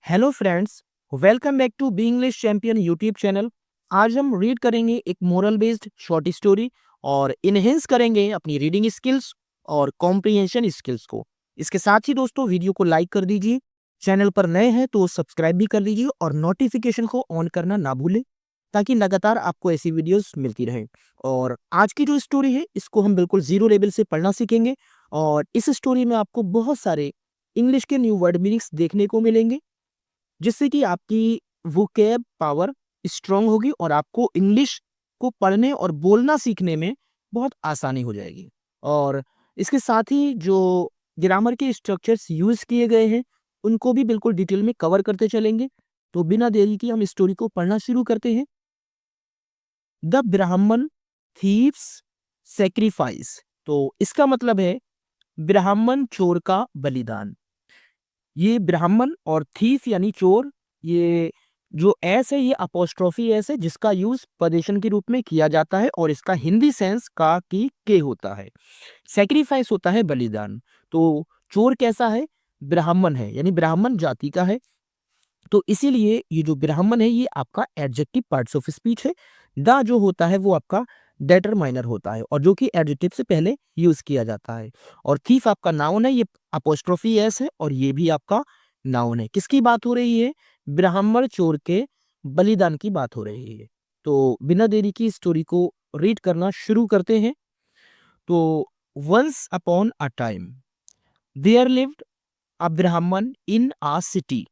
Hello friends, welcome back to Be English Champion YouTube channel. आज हम read करेंगे एक मोरल बेस्ड शॉर्ट स्टोरी और इनहेंस करेंगे अपनी रीडिंग स्किल्स और कॉम्प्रिहेंशन स्किल्स को। इसके साथ ही दोस्तों वीडियो को लाइक कर दीजिए, चैनल पर नए हैं तो सब्सक्राइब भी कर लीजिए और नोटिफिकेशन को ऑन करना ना भूलें ताकि लगातार आपको ऐसी वीडियोस मिलती रहे। और आज की जो स्टोरी है इसको हम बिल्कुल जीरो लेवल से पढ़ना सीखेंगे और इस स्टोरी में आपको बहुत सारे इंग्लिश के न्यू वर्ड मीनिंग्स देखने को मिलेंगे जिससे कि आपकी वोकैब पावर स्ट्रांग होगी और आपको इंग्लिश को पढ़ने और बोलना सीखने में बहुत आसानी हो जाएगी। और इसके साथ ही जो ग्रामर के स्ट्रक्चर्स यूज किए गए हैं उनको भी बिल्कुल डिटेल में कवर करते चलेंगे। तो बिना देरी की हम स्टोरी को पढ़ना शुरू करते हैं। द ब्राह्मण थीव्स सेक्रीफाइस। तो इसका मतलब है ब्राह्मण चोर का बलिदान। ये ब्राह्मण और थीफ यानी चोर, ये जो एस है ये अपोस्ट्रोफी एस है जिसका यूज पदेशन के रूप में किया जाता है और इसका हिंदी सेंस का की के होता है। सेक्रीफाइस होता है बलिदान। तो चोर कैसा है? ब्राह्मण है यानी ब्राह्मण जाति का है। तो इसीलिए ये जो ब्राह्मण है ये आपका एडजेक्टिव पार्ट्स ऑफ स्पीच है। द जो होता है वो आपका डेटरमाइनर होता है और जो कि एडजेक्टिव से पहले यूज किया जाता है। और थीफ आपका नाउन है, ये अपोस्ट्रोफी एस है और ये भी आपका नाउन है। किसकी बात हो रही है? ब्राह्मण चोर के बलिदान की बात हो रही है। तो बिना देरी की स्टोरी को रीड करना शुरू करते हैं। तो once upon a time there lived a Brahmin in a city.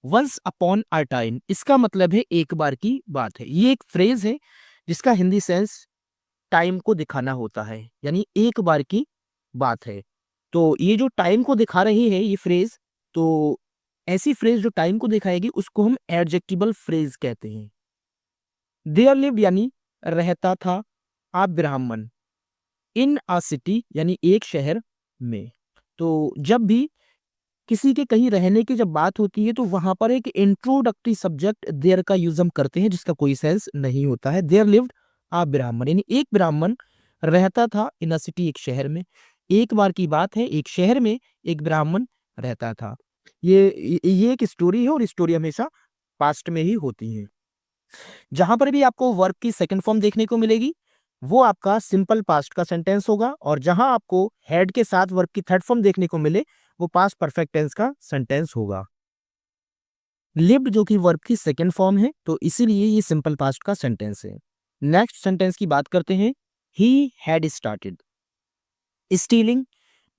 Once upon a time इसका मतलब है एक बार की बात है। ये एक फ्रेज है जिसका हिंदी सेंस टाइम को दिखाना होता है यानी एक बार की बात है। तो ये जो टाइम को दिखा रही है ये फ्रेज, तो ऐसी फ्रेज जो टाइम को दिखाएगी उसको हम एडजेक्टिवल फ्रेज कहते हैं। देयर लिव्ड यानी रहता था, आ ब्राह्मण, इन आ सिटी यानी एक शहर में। तो जब भी किसी के कहीं रहने की जब बात होती है तो वहां पर एक इंट्रोडक्टरी सब्जेक्ट देयर का यूज हम करते हैं जिसका कोई सेंस नहीं होता है। देयर लिव्ड आ ब्राह्मण यानी एक ब्राह्मण रहता था इन अ सिटी एक शहर में। एक बार की बात है, एक शहर में एक ब्राह्मण रहता था। ये एक स्टोरी है और स्टोरी हमेशा पास्ट में ही होती है। जहां पर भी आपको वर्ब की सेकंड फॉर्म देखने को मिलेगी वो आपका सिंपल पास्ट का सेंटेंस होगा और जहां आपको हेड के साथ वर्ब की थर्ड फॉर्म देखने को मिले वो पास्ट परफेक्ट टेंस का सेंटेंस होगा। लिव्ड जो कि वर्ब की सेकंड फॉर्म है तो इसीलिए ये सिंपल पास्ट का सेंटेंस है। नेक्स्ट सेंटेंस की बात करते हैं। He had started stealing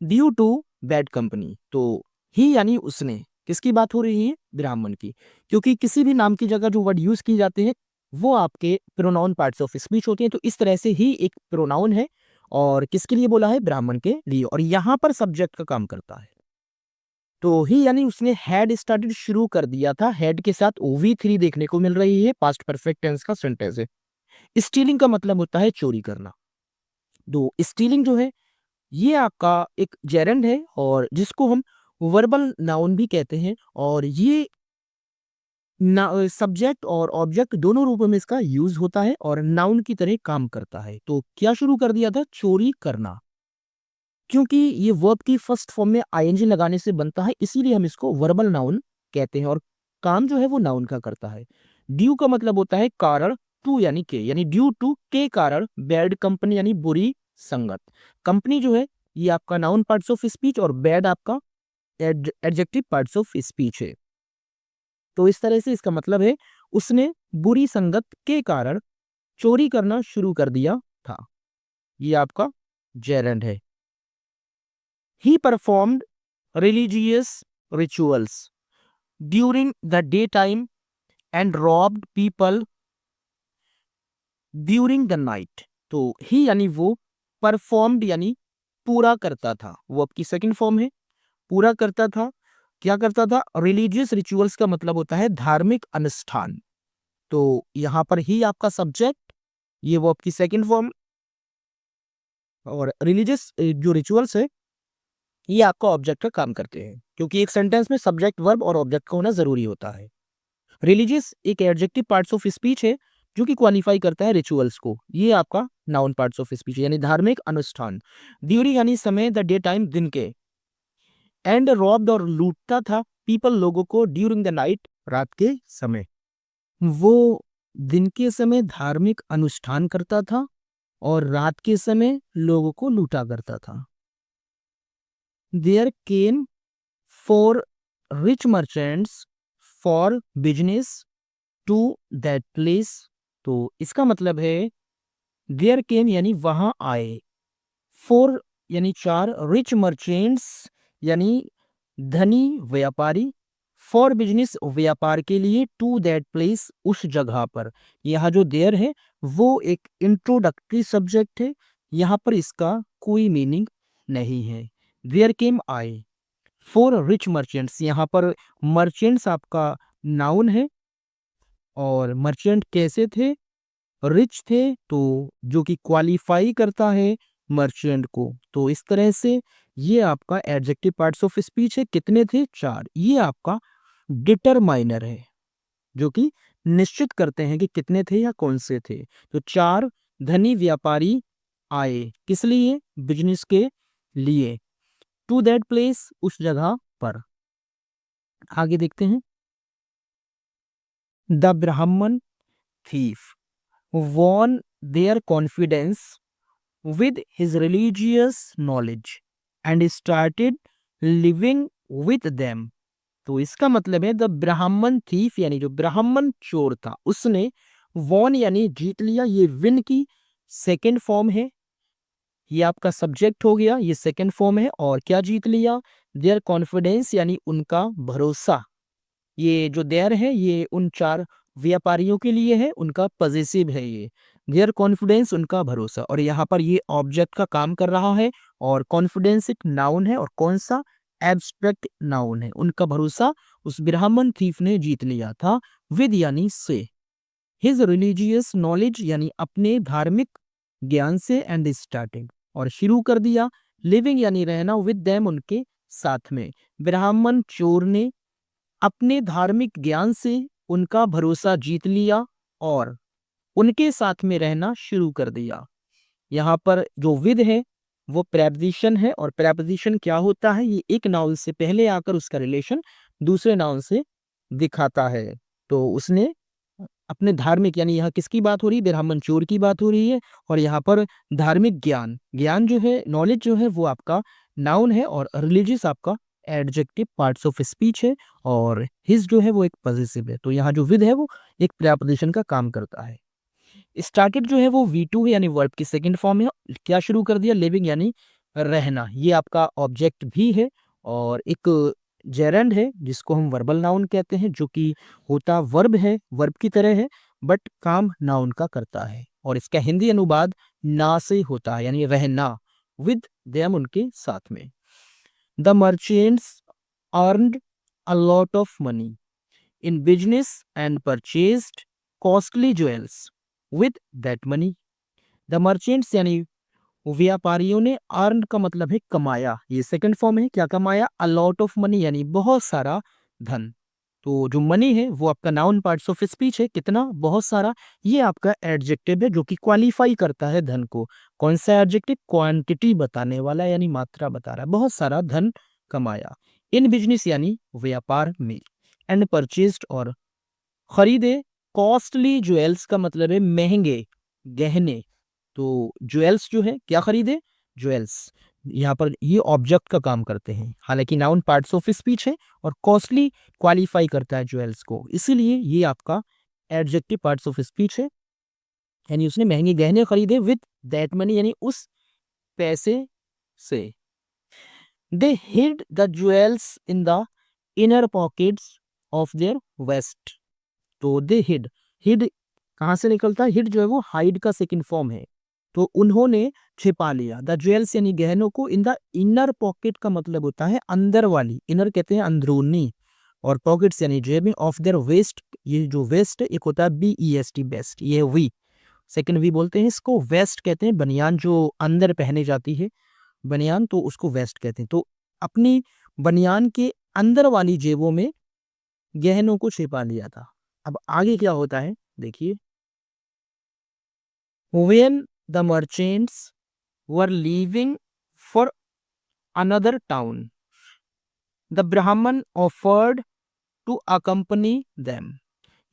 due to bad company. तो ही यानी उसने, किसकी बात हो रही है? ब्राह्मण की। क्योंकि किसी भी नाम की जगह जो वर्ड यूज की जाते हैं वो आपके प्रोनाउन पार्ट्स ऑफ स्पीच होते हैं। तो इस तरह से ही एक प्रोनाउन है और किसके लिए बोला है? ब्राह्मण के लिए। और यहां पर सब्जेक्ट का काम करता है। तो ही यानी उसने हैड स्टार्टेड शुरू कर दिया था। हैड के साथ OV3 देखने को मिल रही है, पास्ट परफेक्ट टेंस का सेंटेंस है। स्टीलिंग का मतलब होता है चोरी करना। तो स्टीलिंग जो है ये आपका एक जेरेंड है और जिसको हम वर्बल नाउन भी कहते हैं और ये सब्जेक्ट और ऑब्जेक्ट दोनों रूपों में इसका यूज होता है और नाउन की तरह काम करता है। तो क्या शुरू कर दिया था? चोरी करना। क्योंकि ये वर्ब की फर्स्ट फॉर्म में आईएनजी लगाने से बनता है इसीलिए हम इसको वर्बल नाउन कहते हैं और काम जो है वो नाउन का करता है। ड्यू का मतलब होता है कारण, टू यानी के, यानी ड्यू टू के कारण, बैड कंपनी यानी बुरी संगत। कंपनी जो है ये आपका नाउन पार्ट्स ऑफ स्पीच और बैड आपका एडजेक्टिव पार्ट्स ऑफ स्पीच है। तो इस तरह से इसका मतलब है उसने बुरी संगत के कारण चोरी करना शुरू कर दिया था। ये आपका जेरेंड है। He performed religious rituals during the daytime and robbed people during the night। तो ही यानी वो, परफॉर्म्ड यानी पूरा करता था, वो आपकी सेकंड फॉर्म है। पूरा करता था, क्या करता था? रिलीजियस रिचुअल्स का मतलब होता है धार्मिक अनुष्ठान। तो यहां पर ही आपका सब्जेक्ट, ये वो आपकी सेकंड फॉर्म और रिलीजियस जो रिचुअल्स है ये आपका ऑब्जेक्ट का काम करते हैं क्योंकि एक सेंटेंस में सब्जेक्ट वर्ब और ऑब्जेक्ट का होना जरूरी होता है। रिलीजियस एक एडजेक्टिव पार्ट्स ऑफ स्पीच है जो कि क्वालिफाई करता है रिचुअल्स को। ये आपका नाउन पार्ट्स ऑफ स्पीच यानी धार्मिक अनुष्ठान। ड्यूरिंग यानी समय, द डे टाइम दिन के, एंड रॉब्ड और लूटता था पीपल लोगों को ड्यूरिंग द नाइट रात के समय। वो दिन के समय धार्मिक अनुष्ठान करता था और रात के समय लोगों को लूटा करता था। There came four rich merchants for business to that place. तो इसका मतलब है देयर केम यानी वहां आए, फोर यानी चार, रिच मर्चेंट्स यानी धनी व्यापारी, फॉर बिजनेस व्यापार के लिए, टू दैट प्लेस उस जगह पर। यहाँ जो देयर है वो एक इंट्रोडक्टरी सब्जेक्ट है, यहाँ पर इसका कोई मीनिंग नहीं है। देयर केम आए, फोर रिच मर्चेंट्स, यहाँ पर मर्चेंट्स आपका नाउन है और मर्चेंट कैसे थे, रिच थे, तो जो कि क्वालिफाई करता है मर्चेंट को। तो इस तरह से ये आपका एडजेक्टिव पार्ट्स ऑफ स्पीच है। कितने थे, चार। ये आपका डिटरमाइनर है जो कि निश्चित करते हैं कि कितने थे या कौन से थे। तो चार धनी व्यापारी आए, किस लिए, बिजनेस के लिए, टू दैट प्लेस उस जगह पर। आगे देखते हैं। द ब्राह्मण thief won their confidence with his religious knowledge and started living with them। तो इसका मतलब है द ब्राह्मण थीफ यानी जो ब्राह्मण चोर था उसने वॉन यानी जीत लिया, ये विन की सेकेंड फॉर्म है, ये आपका सब्जेक्ट हो गया, ये सेकेंड फॉर्म है। और क्या जीत लिया, देयर कॉन्फिडेंस यानी उनका भरोसा। ये जो देयर है ये उन चार व्यापारियों के लिए है, उनका पॉजिटिव है ये, देयर कॉन्फिडेंस उनका भरोसा। और यहाँ पर ये ऑब्जेक्ट का काम कर रहा है और कॉन्फिडेंस एक नाउन है, और कौन सा, एब्स्ट्रैक्ट नाउन है। उनका भरोसा उस ब्राह्मण थीफ ने जीत लिया था, विद यानी से, हिज रिलीजियस नॉलेज यानी अपने धार्मिक ज्ञान से, एंड स्टार्टिंग और शुरू कर दिया, लिविंग यानी रहना, विद देम उनके साथ में। ब्राह्मण चोर ने अपने धार्मिक ज्ञान से उनका भरोसा जीत लिया और उनके साथ में रहना शुरू कर दिया। यहाँ पर जो विद है वो प्रेपोजिशन है, और प्रेपोजिशन क्या होता है, ये एक नाउन से पहले आकर उसका रिलेशन दूसरे नाउन से दिखाता है। तो उसने अपने धार्मिक यानी यहाँ किसकी बात हो रही है, ब्राह्मण चोर की बात हो रही है। और यहाँ पर धार्मिक ज्ञान, ज्ञान जो है, नॉलेज जो है वो आपका नाउन है, और रिलीजियस आपका एडजेक्टिव पार्ट्स ऑफ स्पीच है, और हिज जो है वो एक पॉजिटिव है। तो यहाँ जो विद है वो एक प्रेपोजिशन का काम करता है। स्टार्टेड जो है वो V2 है यानी वर्ब की सेकंड फॉर्म है। क्या शुरू कर दिया, लिविंग यानी रहना, ये आपका ऑब्जेक्ट भी है। और एक जेरेंड है जिसको हम वर्बल नाउन कहते हैं, जो कि होता वर्ब है, वर्ब की तरह है, बट काम नाउन का करता है। और इसका हिंदी अनुवाद ना से होता है यानी रहना, विद देम उनके साथ में। The merchants earned a lot of money in business and purchased costly jewels with that money। The merchants यानी व्यापारियों ने, अर्न का मतलब है कमाया, ये सेकंड फॉर्म है, क्या कमाया, अ लॉट ऑफ मनी यानी बहुत सारा धन। तो जो मनी है वो आपका नाउन पार्ट्स ऑफ स्पीच है, कितना, बहुत सारा। ये आपका एडजेक्टिव है जो कि क्वालिफाई करता है धन को। कौन सा एडजेक्टिव, क्वांटिटी बताने वाला यानी मात्रा बता रहा है, बहुत सारा धन कमाया। इन बिजनेस यानी व्यापार में, एंड परचेस्ड और खरीदे, कॉस्टली ज्वेल्स का मतलब है महंगे गहने। तो ज्वेल्स जो है क्या खरीदे, ज्वेल्स, यहाँ पर ये ऑब्जेक्ट का काम करते हैं, हालांकि नाउन पार्ट्स ऑफ स्पीच है, और कॉस्टली क्वालिफाई करता है ज्वेल्स को, इसीलिए ये आपका एडजेक्टिव पार्ट्स ऑफ स्पीच है। यानी उसने महंगे गहने खरीदे विद दैट मनी यानी उस पैसे से। They hid the jewels in the inner pockets of their waist. तो दे हिड, हिड कहाँ से निकलता है, हिड जो है वो हाइड का सेकंड फॉर्म है। तो उन्होंने छिपा लिया, द ज्वेल्स यानी गहनों को, इन द इनर पॉकेट का मतलब होता है अंदर वाली, इनर कहते हैं अंदरूनी, और पॉकेट्स यानी जेब में, ऑफ देयर वेस्ट, ये जो वेस्ट एक होता है BEST बेस्ट, ये वी, सेकंड वी बोलते हैं इसको। वेस्ट कहते हैं बनियान जो अंदर पहने जाती है, बनियान, तो उसको वेस्ट कहते हैं। तो अपनी बनियान के अंदर वाली जेबों में गहनों को छिपा लिया था। अब आगे क्या होता है देखिए। When the merchants were leaving for another town, the ब्राह्मण ऑफर्ड टू अकम्पनी देम,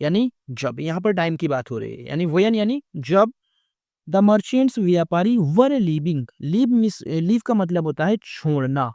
यानी जब, यहाँ पर टाइम की बात हो रही है, यानी when यानी जब, द मर्चेंट्स व्यापारी वर लीविंग, लीव का मतलब होता है छोड़ना,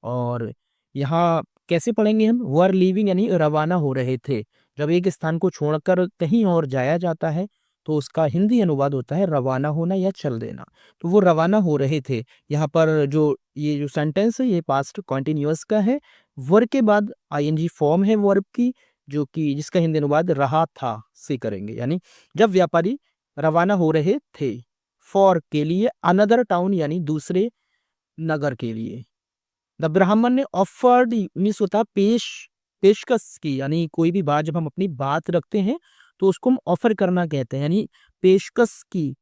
और यहाँ कैसे पढ़ेंगे हम, वर लीविंग यानी रवाना हो रहे थे। जब एक स्थान को छोड़कर कहीं और जाया जाता है तो उसका हिंदी अनुवाद होता है रवाना होना या चल देना। तो वो रवाना हो रहे थे। यहाँ पर जो ये जो सेंटेंस है ये पास्ट कॉन्टिन्यूअस का है। वर के बाद आईएनजी फॉर्म है वर्ब की, जो कि जिसका हिंदी अनुवाद रहा था से करेंगे, यानी जब व्यापारी रवाना हो रहे थे, फॉर के लिए, अनदर टाउन यानी दूसरे नगर के लिए। द ब्राह्मण ने ऑफर्ड मीन्स होता है पेशकश की, यानी कोई भी बात जब हम अपनी बात रखते हैं तो उसको हम ऑफर करना कहते हैं, यानी पेशकश की।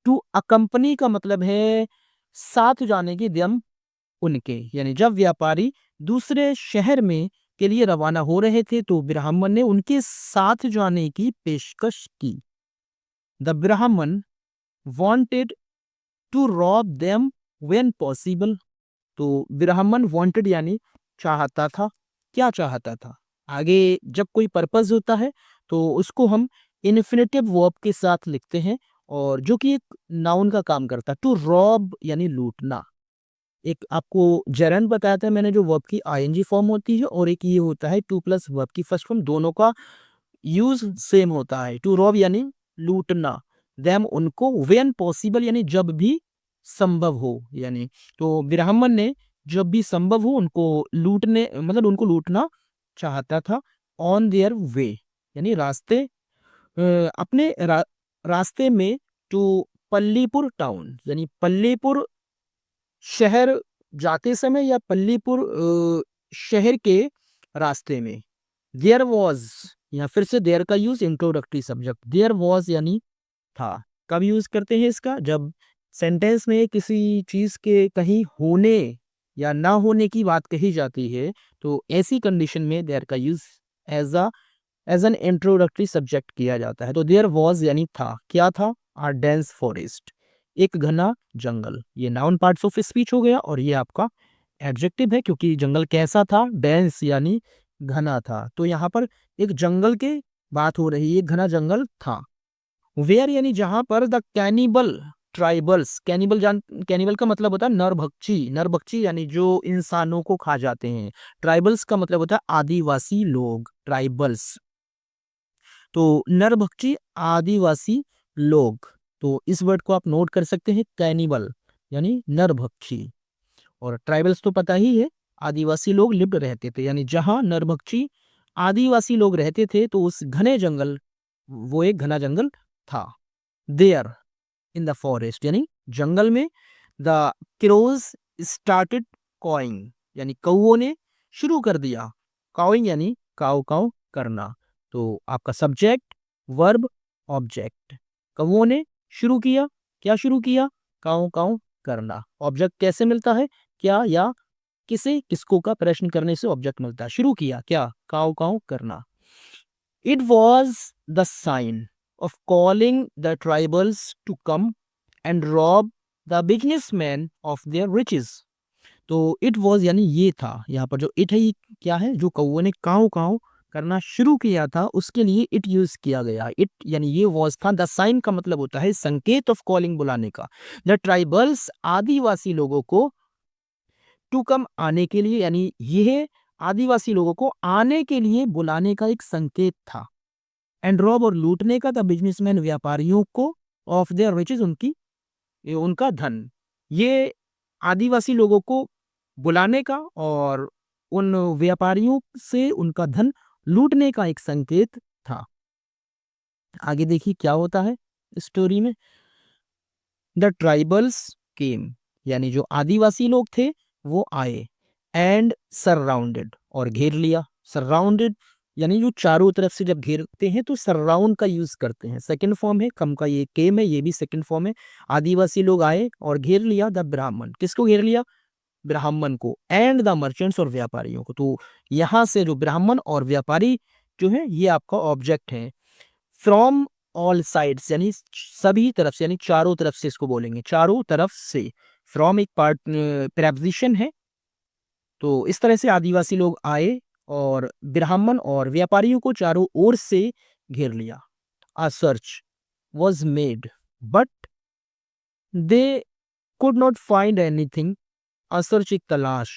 टू अकम्पनी का मतलब है साथ जाने की, दम उनके, यानी जब व्यापारी दूसरे शहर में के लिए रवाना हो रहे थे तो ब्राह्मण ने उनके साथ जाने की पेशकश की। द ब्राह्मण wanted to rob them when possible। तो ब्राह्मण वांटेड यानी चाहता था, क्या चाहता था, आगे जब कोई पर्पस होता है तो उसको हम इन्फिनेटिव वर्ब के साथ लिखते हैं, और जो कि एक नाउन का काम करता है। टू रॉब यानी लूटना। एक आपको जरन बताया था मैंने, जो वर्ब की आईएनजी फॉर्म होती है, और एक ये होता है टू प्लस वर्ब की फर्स्ट फॉर्म, दोनों का यूज सेम होता है। टू रॉब यानी लूटना, देम उनको, वेन पॉसिबल यानी जब भी संभव हो, यानी तो ब्राह्मण ने जब भी संभव हो उनको लूटने, मतलब उनको लूटना चाहता था। ऑन देयर वे यानी रास्ते, अपने रास्ते में, टू पल्लीपुर टाउन यानी पल्लीपुर शहर जाते समय, या पल्लीपुर शहर के रास्ते में। देयर वॉज, या फिर से देयर का use introductory subject, there was यानी था। कब यूज करते हैं इसका, जब सेंटेंस में किसी चीज के कहीं होने या ना होने की बात कही जाती है, तो ऐसी कंडीशन में देयर का use as an introductory subject किया जाता है। तो देयर वॉज यानी था, क्या था, आ डेंस फॉरेस्ट, एक घना जंगल। ये नाउन पार्ट्स ऑफ स्पीच हो गया, और ये आपका एडजेक्टिव है, क्योंकि जंगल कैसा था, डेंस यानी घना था। तो यहाँ पर एक जंगल के बात हो रही है, घना जंगल था। वेयर यानी जहां पर, द कैनिबल ट्राइबल्स, कैनिबल का मतलब होता है नरभक्षी, नरभक्षी यानी जो इंसानों को खा जाते हैं। ट्राइबल्स का मतलब होता है आदिवासी लोग, ट्राइबल्स। तो नरभक्षी आदिवासी लोग, तो इस वर्ड को आप नोट कर सकते हैं, कैनिबल यानी नरभक्षी। और ट्राइबल्स तो पता ही है, आदिवासी लोग लिप्ड रहते थे, यानी जहां नरभक्षी आदिवासी लोग रहते थे तो उस घने जंगल, वो एक घना जंगल था। देयर इन द फॉरेस्ट यानी जंगल में, द क्रोज स्टार्टेड कॉइंग यानी कौओं ने शुरू कर दिया, कॉइंग यानी काव काव करना। तो आपका सब्जेक्ट, वर्ब, ऑब्जेक्ट। कौओं ने शुरू किया, क्या शुरू किया, काव काव करना। ऑब्जेक्ट कैसे मिलता है, क्या या किसे, किसको का प्रश्न करने से ऑब्जेक्ट मिलता है। शुरू किया क्या, काव काव करना। It was the sign of calling the tribals to come and rob the businessmen of their riches। तो इट वॉज यानी ये था, यहाँ पर जो इट है ये क्या है, जो कौओं ने काव काव करना शुरू किया था उसके लिए इट यूज किया गया। इट यानी ये वॉज था। द साइन का मतलब होता है संकेत, ऑफ कॉलिंग बुलाने का। द ट्राइबल्स आदिवासी लोगों को, टू कम आने के लिए, यानी यह आदिवासी लोगों को आने के लिए बुलाने का एक संकेत था। एंड रॉब और लूटने का, द बिजनेसमैन व्यापारियों को, ऑफ देयर रिचेज उनकी, ये उनका धन। ये आदिवासी लोगों को बुलाने का और उन व्यापारियों से उनका धन लूटने का एक संकेत था। आगे देखिए क्या होता है स्टोरी में। द ट्राइबल्स केम यानी जो आदिवासी लोग थे वो आए, एंड सराउंडेड और घेर लिया। सराउंडेड यानी जो चारों तरफ से जब घेरते हैं तो सराउंड का यूज करते हैं। सेकंड फॉर्म है, कम का ये केम है, ये भी सेकंड फॉर्म है। आदिवासी लोग आए और घेर लिया द ब्राह्मण, किसको घेर लिया, ब्राह्मण को। एंड द मर्चेंट्स और व्यापारियों को। तो यहां से जो ब्राह्मण और व्यापारी जो है ये आपका ऑब्जेक्ट है। फ्रॉम ऑल साइड्स यानी सभी तरफ से, यानी चारों तरफ से इसको बोलेंगे, चारों तरफ से। फ्रॉम एक पार्ट प्रेपोजिशन है, तो इस तरह से आदिवासी लोग आए और ब्राह्मण और व्यापारियों को चारों ओर से घेर लिया। A search was made, but they could not find anything. A search एक तलाश,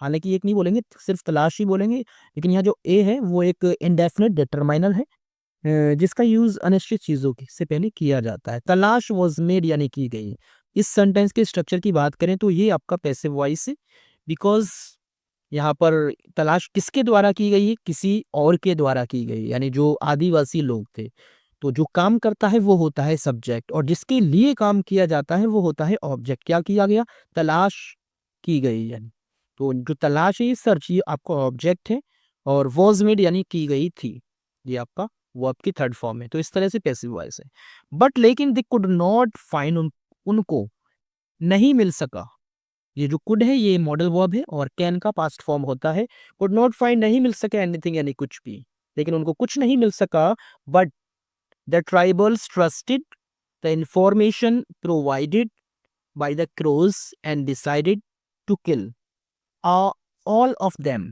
हालांकि एक नहीं बोलेंगे, सिर्फ तलाश ही बोलेंगे, लेकिन यहाँ जो ए है वो एक इंडेफिनिट डिटरमाइनर है, जिसका यूज अनिश्चित चीजों के से पहले किया जाता है। तलाश वॉज मेड यानी की गई। इस सेंटेंस के स्ट्रक्चर की बात करें तो ये आपका पैसिव वॉइस है, बिकॉज यहाँ पर तलाश किसके द्वारा की गई है, किसी और के द्वारा की गई, यानी जो आदिवासी लोग थे। तो जो काम करता है वो होता है सब्जेक्ट, और जिसके लिए काम किया जाता है वो होता है ऑब्जेक्ट। क्या किया गया, तलाश की गई, यानी तो जो तलाश है, सर्च, ये आपका ऑब्जेक्ट है, और वॉज मेड यानी की गई थी, ये आपका वर्ब की थर्ड फॉर्म है। तो इस तरह से पैसिव वॉइस है। बट लेकिन दे कुड नॉट फाइंड, उनको नहीं मिल सका। ये जो कुड है ये मॉडल वर्ब है और कैन का पास्ट फॉर्म होता है। कुड नॉट फाइंड नहीं मिल सका एनीथिंग यानी कुछ भी, लेकिन उनको कुछ नहीं मिल सका। But the tribals trusted the information provided by the crows and decided to kill all of them.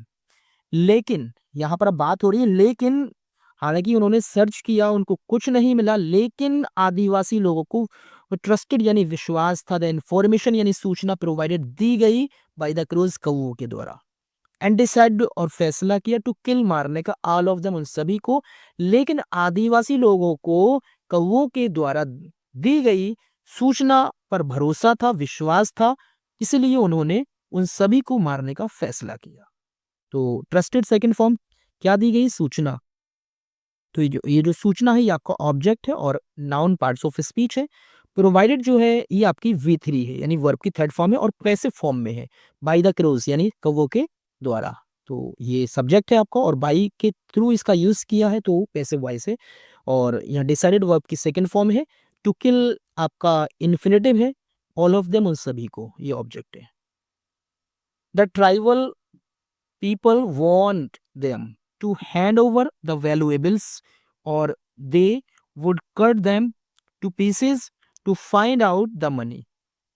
लेकिन यहाँ पर अब बात हो रही है लेकिन, हालांकि उन्होंने सर्च किया उनको कुछ नहीं मिला, लेकिन आदिवासी लोगों को ट्रस्टेड यानी विश्वास था, द इंफॉर्मेशन यानी सूचना प्रोवाइडेड दी गई बाय द क्रूज कौओं के द्वारा, एंड डिसाइड और फैसला किया टू किल मारने का ऑल ऑफ देम उन सभी को। लेकिन आदिवासी लोगों को कौओं के द्वारा दी गई सूचना पर भरोसा था, विश्वास था, इसलिए उन्होंने उन सभी को मारने का फैसला किया। तो ट्रस्टेड सेकंड फॉर्म क्या दी गई, सूचना। तो ये जो सूचना है ये आपका ऑब्जेक्ट है और नाउन पार्ट्स ऑफ स्पीच है। प्रोवाइडेड जो है ये आपकी V3 है, यानी वर्ब की थर्ड फॉर्म है और पैसिव फॉर्म में है। बाय द क्रोज यानी कौवों के द्वारा, तो ये सब्जेक्ट है आपका, और बाई के थ्रू इसका यूज किया है तो पैसिव वॉइस है। और यहाँ डिसाइडेड वर्ब की सेकंड फॉर्म है। टू किल आपका इन्फिनेटिव है, ऑल ऑफ देम उन सभी को, ये ऑब्जेक्ट है। The tribal people want them to hand over the valuables, or they would cut them to pieces to find out the money।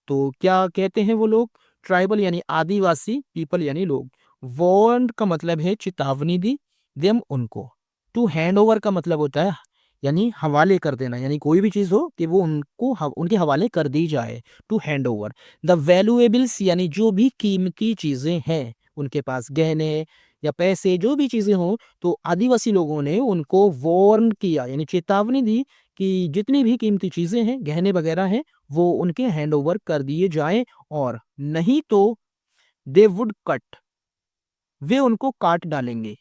तो क्या कहते हैं वो लोग, ट्राइबल यानी आदिवासी, पीपल यानी लोग, वॉन्ट का मतलब है चेतावनी दी, देम उनको, टू हैंड ओवर का मतलब होता है यानी हवाले कर देना, यानी कोई भी चीज हो कि वो उनको उनके हवाले कर दी जाए, to hand over. The valuables यानी जो भी कीमती चीजें हैं उनके पास, गहने या पैसे जो भी चीजें हों, तो आदिवासी लोगों ने उनको वार्न किया यानी चेतावनी दी कि जितनी भी कीमती चीजें हैं, गहने वगैरह हैं, वो उनके हैंड ओवर कर दिए जाएं, और नहीं तो दे वुड कट, वे उनको काट डालेंगे।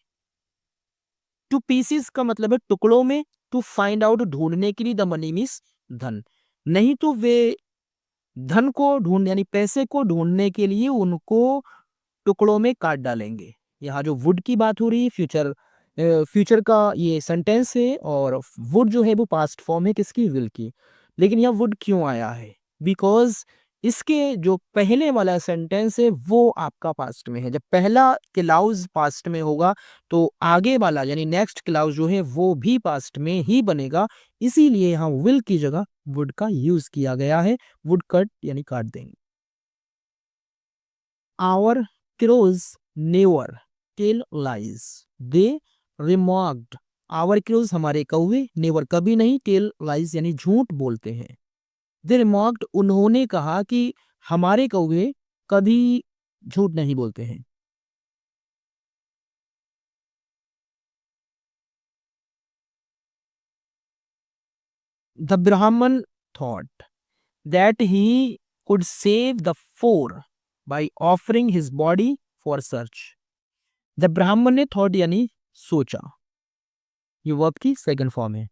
टू पीसीस का मतलब है टुकड़ों में, टू फाइंड आउट ढूंढने के लिए, द मनी मीन्स धन, नहीं तो वे धन को ढूंढ यानी पैसे को ढूंढने के लिए उनको टुकड़ों में काट डालेंगे। यहाँ जो वुड की बात हो रही है, फ्यूचर का ये सेंटेंस है, और वुड जो है वो पास्ट फॉर्म है किसकी, विल की। लेकिन यहाँ वुड क्यों आया है, बिकॉज इसके जो पहले वाला सेंटेंस है वो आपका पास्ट में है। जब पहला क्लाउज पास्ट में होगा तो आगे वाला यानी नेक्स्ट क्लाउज जो है वो भी पास्ट में ही बनेगा, इसीलिए यहाँ विल की जगह वुड का यूज किया गया है। वुड कट यानी काट देंगे। Our crows never tell lies. They remarked. Our crows हमारे कौवे, never कभी नहीं, tell lies यानी झूठ बोलते हैं। They remarked उन्होंने कहा कि हमारे कौवे कभी झूठ नहीं बोलते हैं। The Brahman thought that he could save the four by offering his body for search. The Brahman ने thought यानी सोचा, ये वर्ब की सेकंड फॉर्म है।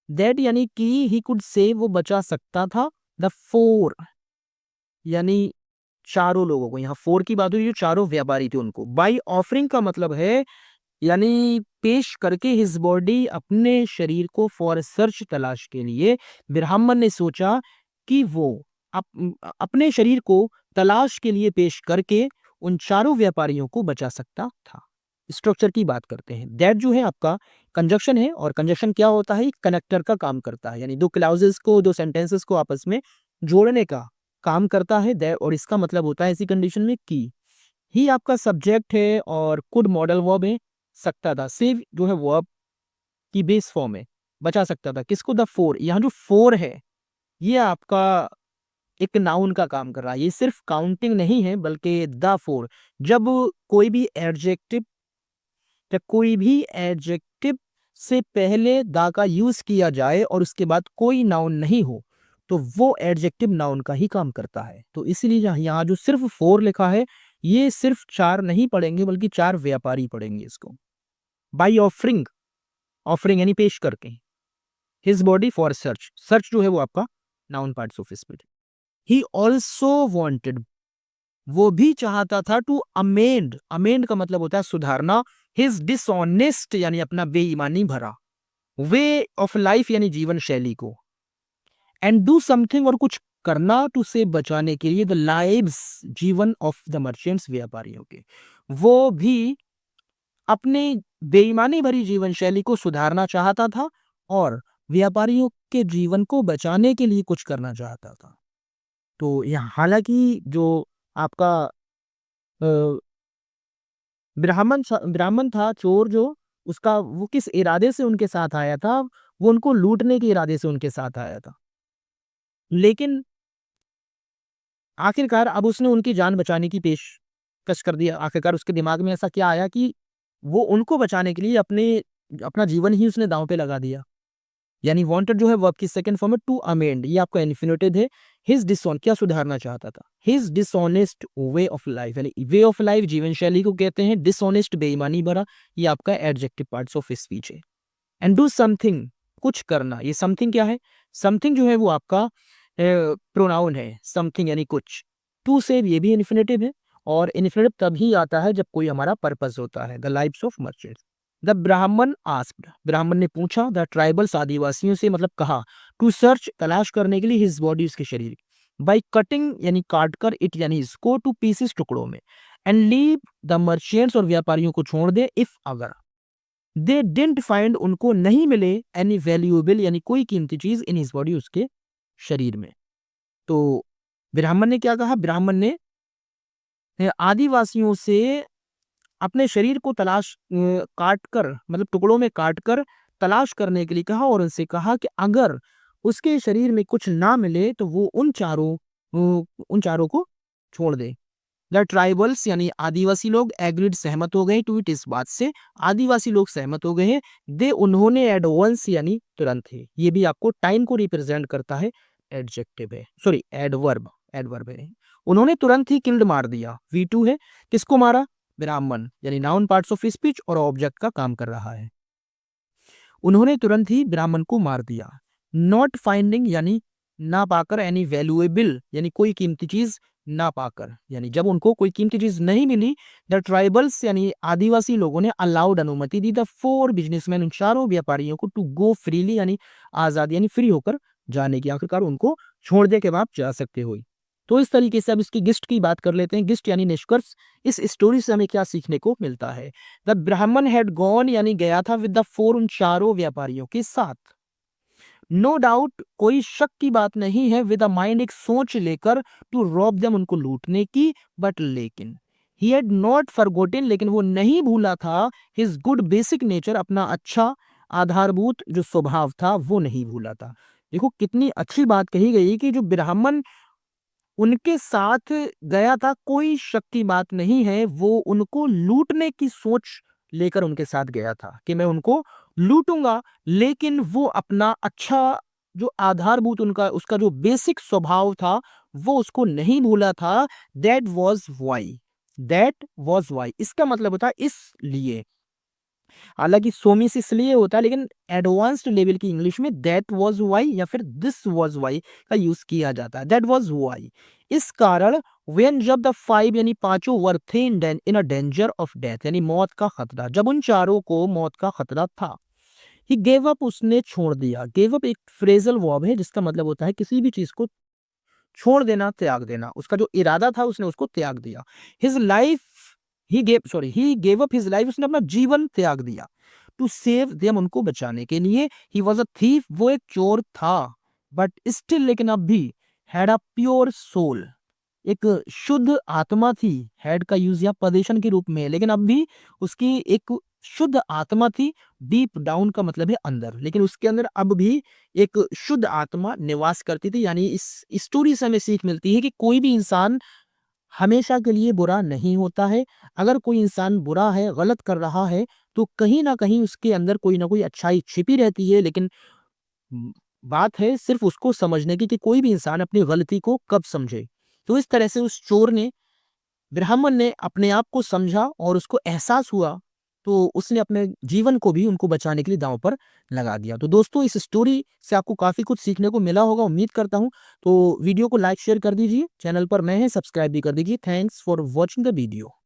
दैट यानी कि ही कुड सेव वो बचा सकता था, द फोर यानी चारों लोगों को, यहाँ फोर की बात हुई जो चारों व्यापारी थे उनको। बाई ऑफरिंग का मतलब है यानी पेश करके, हिज बॉडी अपने शरीर को, फॉर सर्च तलाश के लिए। ब्राह्मण ने सोचा कि वो अपने शरीर को तलाश के लिए पेश करके उन चारों व्यापारियों को बचा सकता था। स्ट्रक्चर की बात करते हैं। दैट जो है आपका कंजक्शन है, और कंजक्शन क्या होता है, कनेक्टर का काम करता है, यानी दो क्लाउजेस को, दो सेंटेंसेस को आपस में जोड़ने का काम करता है। दैट, और इसका मतलब होता है ऐसी कंडीशन में कि ही आपका सब्जेक्ट है और कुड मॉडल वर्ब है, सकता था। सेव जो है वर्ब की बेस फॉर्म है, बचा सकता था। किसको? The four. यहाँ जो फोर है ये आपका एक नाउन का काम कर रहा है। ये सिर्फ काउंटिंग नहीं है बल्कि द फोर। जब कोई भी एडजेक्टिव जब कोई भी एडजेक्टिव से पहले द का यूज किया जाए और उसके बाद कोई नाउन नहीं हो तो वो एडजेक्टिव नाउन का ही काम करता है। तो इसीलिए यहाँ जो सिर्फ फोर लिखा है ये सिर्फ चार नहीं पढ़ेंगे बल्कि चार व्यापारी पढ़ेंगे इसको। बाई ऑफरिंग, ऑफरिंग यानी पेश करके। His body for search, search जो है वो आपका noun parts of speech. He also wanted, वो भी चाहता था, टू अमेंड, अमेंड का मतलब होता है सुधारना, हिज डिसऑनेस्ट यानी अपना बेईमानी भरा वे ऑफ लाइफ यानी जीवन शैली को, एंड डू समथिंग और कुछ करना, टू से बचाने के लिए द लाइव्स जीवन ऑफ द मर्चेंट्स व्यापारियों के। वो भी अपने बेईमानी भरी जीवन शैली को सुधारना चाहता था और व्यापारियों के जीवन को बचाने के लिए कुछ करना चाहता था। तो यहाँ हालांकि जो आपका अ, ब्राह्मण था चोर, जो उसका वो किस इरादे से उनके साथ आया था, वो उनको लूटने के इरादे से उनके साथ आया था। लेकिन आखिरकार अब उसने उनकी जान बचाने की पेशकश कर दिया। आखिरकार उसके दिमाग में ऐसा क्या आया कि वो उनको बचाने के लिए अपना जीवन ही उसने दांव पे लगा दिया। यानी वांटेड जो है वर्ब की सेकंड फॉर्म है टू अमेंड, ये आपका इन्फिनिटिव है। हिज डिसऑन, क्या सुधारना चाहता था? His dishonest way of life, यानी वे ऑफ लाइफ जीवन शैली को कहते हैं। डिसऑनेस्ट बेईमानी भरा, ये आपका एडजेक्टिव पार्ट्स ऑफ स्पीच है। एंड डू समथिंग, कुछ करना, ये समथिंग क्या है? समथिंग जो है वो आपका प्रोनाउन है, समथिंग यानी कुछ। टू से ये भी इन्फिनिटिव है और इन्फिनिटिव तभी आता है जब कोई हमारा पर्पस होता है। The lives of merchants. The ब्राह्मण आस्क्ड, ब्राह्मण ने पूछा, द ट्राइबल्स आदिवासियों से, मतलब कहा, टू सर्च तलाश करने के लिए, हिज बॉडी उसके शरीर, बाई कटिंग यानी काट कर, इट यानी इसको, टू पीसेस टुकड़ों में, एंड लीव द मर्चेंट्स और व्यापारियों को छोड़ दे, इफ अगर दे डिडंट फाइंड उनको नहीं मिले, एनी वैल्यूएबल यानी कोई कीमती चीज, इन हिज बॉडी उसके शरीर में। तो ब्राह्मण ने क्या कहा? ब्राह्मण ने आदिवासियों से अपने शरीर को काट कर, मतलब टुकड़ों में काट कर तलाश करने के लिए कहा और उनसे कहा कि अगर उसके शरीर में कुछ ना मिले तो वो उन चारों को छोड़ दे। द ट्राइबल्स यानी आदिवासी लोग, एग्रीड सहमत हो गए, टू इट इस बात से, आदिवासी लोग सहमत हो गए हैं। दे उन्होंने, एडवांस यानी तुरंत है, ये भी आपको टाइम को रिप्रेजेंट करता है, एडजेक्टिव है, सॉरी एडवर्ब, एडवर्ब है। उन्होंने तुरंत ही किल्ड मार दिया, V2 है। किसको मारा? ब्राह्मण, यानी नाउन पार्ट्स ऑफ स्पीच और ऑब्जेक्ट का काम कर रहा है। उन्होंने तुरंत ही ब्राह्मण को मार दिया। नॉट फाइंडिंग यानी ना पाकर, एनी वैल्यूएबल यानी कोई कीमती चीज ना पाकर, यानी जब उनको कोई कीमती चीज नहीं मिली, द ट्राइबल्स यानी आदिवासी लोगों ने अलाउड अनुमति दी, द फोर बिजनेसमैन उन चारों व्यापारियों को, टू गो फ्रीली यानी आजाद यानी फ्री होकर जाने की। आखिरकार उनको छोड़ दे के आप जा सकते हो। तो इस तरीके से अब इसकी गिस्ट की बात कर लेते हैं। गिस्ट यानी निष्कर्ष। इस स्टोरी से हमें क्या सीखने को मिलता है? द ब्राह्मण हैड गॉन यानी गया था, विद द फोर उन चारों व्यापारियों के साथ। नो डाउट, कोई शक की बात नहीं है, विद अ माइंड एक सोच लेकर, टू रॉब देम उनको लूटने की, बट लेकिन ही हैड नॉट फॉरगॉटन लेकिन वो नहीं भूला था, हिज गुड बेसिक नेचर अपना अच्छा आधारभूत जो स्वभाव था वो नहीं भूला था। देखो कितनी अच्छी बात कही गई कि जो ब्राह्मण उनके साथ गया था, कोई शक की बात नहीं है, वो उनको लूटने की सोच लेकर उनके साथ गया था कि मैं उनको लूटूंगा, लेकिन वो अपना अच्छा जो आधारभूत उनका उसका जो बेसिक स्वभाव था वो उसको नहीं भूला था। दैट वॉज वाई, इसका मतलब होता है इसलिए। हालांकि सोमिस इसलिए होता है, लेकिन एडवांस्ड लेवल की इंग्लिश में दैट वाज वाई या फिर दिस वाज वाई का यूज किया जाता है। दैट वाज वाई, इस कारण, व्हेन जब द फाइव यानी पांचों वर थे इन अ डेंजर ऑफ डेथ यानी मौत का खतरा, जब उन चारों को मौत का खतरा था, ही गेव अप उसने छोड़ दिया। गेव अप एक फ्रेजल वर्ब है जिसका मतलब होता है किसी भी चीज को छोड़ देना, त्याग देना। उसका जो इरादा था उसने उसको त्याग दिया। His life he gave up his life, उसने अपना जीवन त्याग दिया, टू सेव देम उनको बचाने के लिए। ही वॉज अ थीफ, वो एक चोर था, बट स्टिल लेकिन अब भी, हैड अ प्योर सोल, एक शुद्ध आत्मा थी, हैड का यूज़ यहाँ पोज़ेशन के रूप में है, लेकिन अब भी उसकी एक शुद्ध आत्मा थी, डीप डाउन का मतलब है अंदर, लेकिन उसके अंदर अब भी एक शुद्ध आत्मा निवास करती थी। यानी इस स्टोरी से हमें सीख मिलती है कि कोई भी इंसान हमेशा के लिए बुरा नहीं होता है। अगर कोई इंसान बुरा है, गलत कर रहा है, तो कहीं न कहीं उसके अंदर कोई न कोई अच्छाई छिपी रहती है, लेकिन उम, बात है सिर्फ़ उसको समझने की कि कोई भी इंसान अपनी गलती को कब समझे। तो इस तरह से उस चोर ने, ब्राह्मण ने अपने आप को समझा और उसको एहसास हुआ, तो उसने अपने जीवन को भी उनको बचाने के लिए दाँव पर लगा दिया। तो दोस्तों, इस स्टोरी से आपको काफ़ी कुछ सीखने को मिला होगा, उम्मीद करता हूँ। तो वीडियो को लाइक शेयर कर दीजिए, चैनल पर नए हैं सब्सक्राइब भी कर दीजिए। Thanks for watching the video.